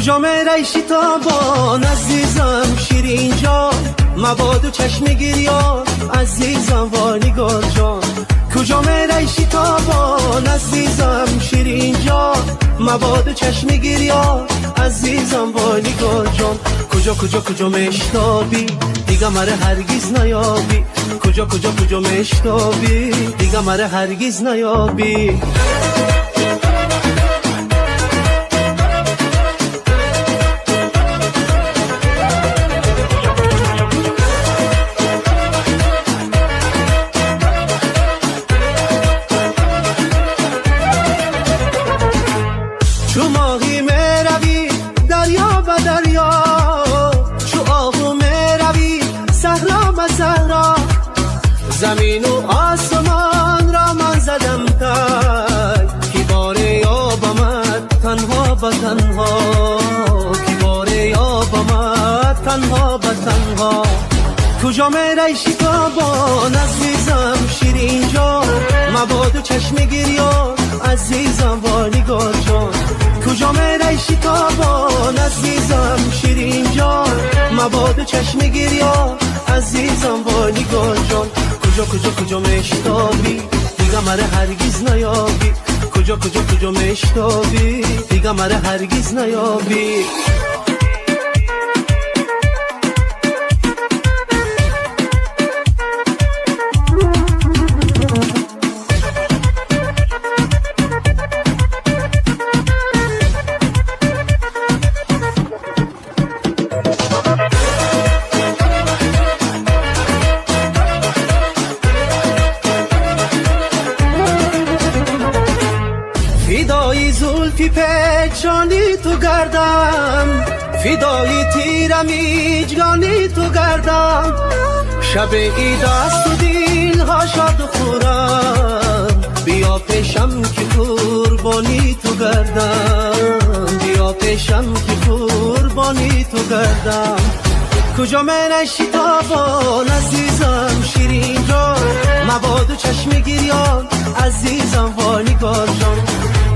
کجا میریشی تابان عزیزم شیرین جان، مبادا چشم گریان عزیزم وانیگار جان. کجا میریشی تابان عزیزم شیرین جان، مبادا چشم گریان عزیزم وانیگار جان. کجا کجا کجا مشتابی دیگه مره هرگز نیابی، کجا کجا کجا مشتابی دیگه مره هرگز نیابی. چو ماهی میروی دریا و دریا، چو آهو میروی صحرا و صحرا. زمین و آسمان را من زدم تای، کی باره یابمت تنها و تنها، کی باره یابمت تنها و تنها. کجا میریشی تابان عزیزم شیرین جان، مبادا چشم گریان عزیزم وانیگار جان. کجا میریشی تابان عزیزم شیرین جان، مبادا چشم گریان عزیزم وانیگار جان. کجا کجا کجا مشتابی دیگه مره هرگز نیابی، کجا کجا کجا مشتابی دیگه مره هرگز نیابی. فدای زلفی پیچانی تو گردم، فدای تیرم ایجگانی تو گردم. شب عید است و دل ها شاد و خورم، بیا پیشم که قربانی تو گردم، بیا پیشم که قربانی تو گردم. کجا میریشی تابان عزیزم شیرین جان، مبادا چشم گریان عزیزم وانیگار جان.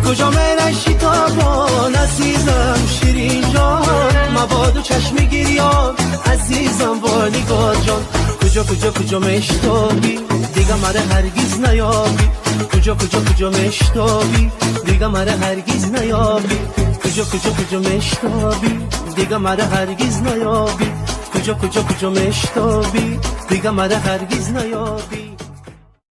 کجا میریشی تابان عزیزم شیرین جان، مبادا چشم گریان عزیزم وانیگار جان. کجا کجا کجا مشتابی دیگه مره هرگز نیابی، کجا کجا کجا مشتابی دیگه مره هرگز نیابی، کجا کجا کجا مشتابی دیگه مره هرگز نیابی، کجا کجا کجا مشتابی دیگه مره هرگز نیابی.